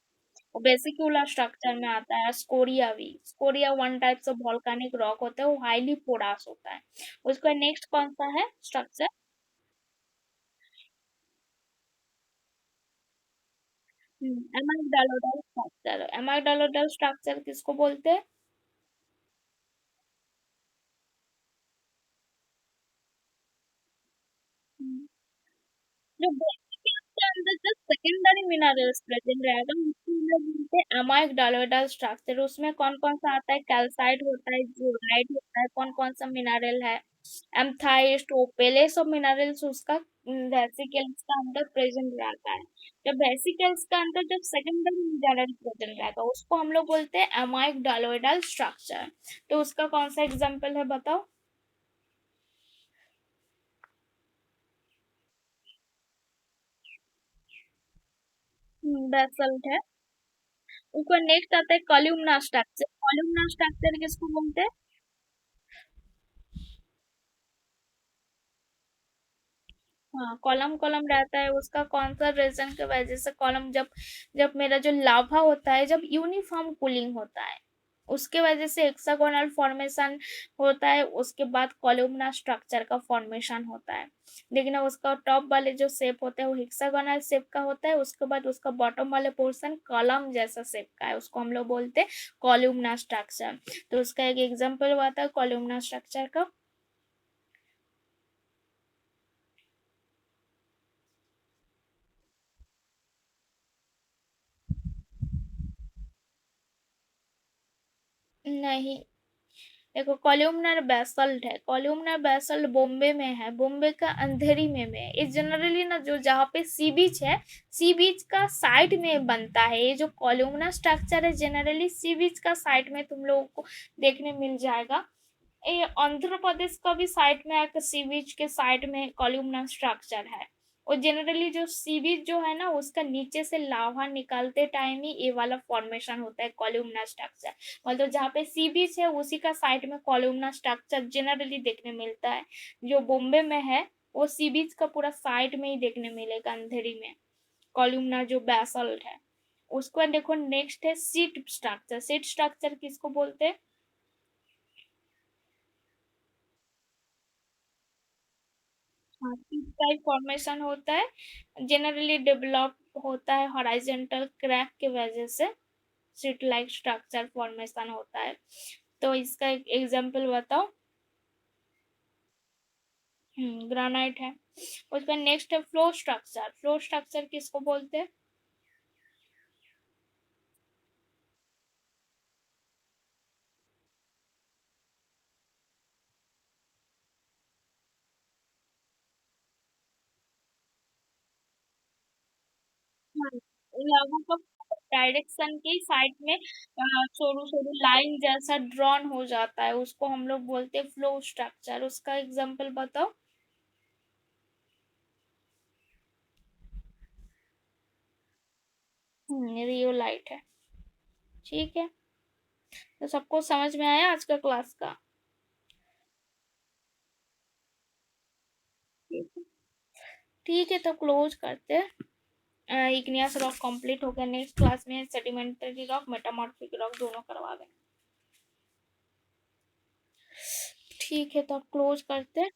वो बेसिकुलर स्ट्रक्चर में आता है। स्कोरिया भी, scoria one types of volcanic rock होता है, वो हाईली पोरास होता है। उसका नेक्स्ट कौन सा है स्ट्रक्चर। एमाइडलोidal स्ट्रक्चर, एमाइडलोidal स्ट्रक्चर किसको बोलते हैं। हम्म, जो बेसिकली उसके अंदर जो सेकेंडरी मिनरल्स प्रेजेंट रहेगा उसको हम लोग बोलते हैं अमाइक डालोइडल स्ट्रक्चर। उसमें कौन कौन सा आता है, कैल्साइट होता है, जोराइट होता है, कौन कौन सा मिनरल है, एम्थाइस्ट, ओपेल, ये सब मिनरल्स उसका वेसिकल्स का अंदर प्रेजेंट रहता है। जब वेसिकल्स का अंदर जब सेकेंडरी मिनरल प्रेजेंट रहता है उसको हम लोग बोलते हैं अमाइक डालोइडल स्ट्रक्चर। तो उसका कौन सा एग्जाम्पल है बताओ। बेसल्ट है। ऊपर नेक्स्ट आता है कॉलमनार स्ट्रक्चर, कॉलमनार स्ट्रक्चर किसको बोलते हैं। हाँ, कॉलम कॉलम रहता है उसका कौन सा रीजन की वजह से कॉलम, जब जब मेरा जो लावा होता है जब यूनिफॉर्म कूलिंग होता है उसके वजह से हेक्सागोनल फॉर्मेशन होता है, उसके बाद कॉलमनार स्ट्रक्चर का फॉर्मेशन होता है। लेकिन उसका टॉप वाले जो शेप होता है वो हेक्सागोनल शेप का होता है, उसके बाद उसका बॉटम वाले पोर्शन कॉलम जैसा शेप का है, उसको हम लोग बोलते हैं कॉलमनार स्ट्रक्चर। तो उसका एक एग्जांपल हुआ था कॉलमनार स्ट्रक्चर का। नहीं, देखो कॉलमनर बेसल्ट है, कॉलमनर बेसल्ट बॉम्बे में है, बॉम्बे का अंधेरी में है। ये जनरली ना जो जहाँ पे सी बीच है, सी बीच का साइड में बनता है। ये जो कॉलमनर स्ट्रक्चर है जनरली सी बीच का साइड में तुम लोगों को देखने मिल जाएगा। ये आंध्र प्रदेश का भी साइड में एक सी बीच के साइड में कॉलमनर स्ट्रक्चर है। और जनरली जो सी बीच जो है ना उसका नीचे से लावा निकालते टाइम ही ये वाला फॉर्मेशन होता है कॉलमनर स्ट्रक्चर। मतलब जहाँ पे सी बीच है उसी का साइड में कॉलमनर स्ट्रक्चर जनरली देखने मिलता है। जो बॉम्बे में है वो सी बीच का पूरा साइड में ही देखने मिलेगा अंधेरी में, कॉलमनर जो बेसल्ट है। उसके बाद देखो नेक्स्ट है सीट स्ट्रक्चर, सीट स्ट्रक्चर किसको बोलते हैं। हाँ, सीट टाइप फॉर्मेशन होता है, जनरली डेवलप होता है हॉराइजेंटल क्रैक के वजह से सीट लाइक स्ट्रक्चर फॉर्मेशन होता है। तो इसका एक एग्जांपल बताओ। ग्रानाइट है। उसका नेक्स्ट है फ्लो स्ट्रक्चर, फ्लो स्ट्रक्चर किसको बोलते हैं। हाँ, लावा का डायरेक्शन के साइड में छोड़ू छोड़ू लाइन जैसा ड्रॉन हो जाता है, उसको हम लोग बोलते हैं फ्लो स्ट्रक्चर। उसका एग्जांपल बताओ। रियोलाइट है। ठीक है, तो सबको समझ में आया आज का क्लास का। ठीक है, ठीक है, तो क्लोज करते हैं। इग्नियस रॉक कंप्लीट हो गया, नेक्स्ट क्लास में सेडिमेंटरी रॉक मेटामॉर्फिक रॉक दोनों करवा दें। ठीक है, तो क्लोज करते हैं।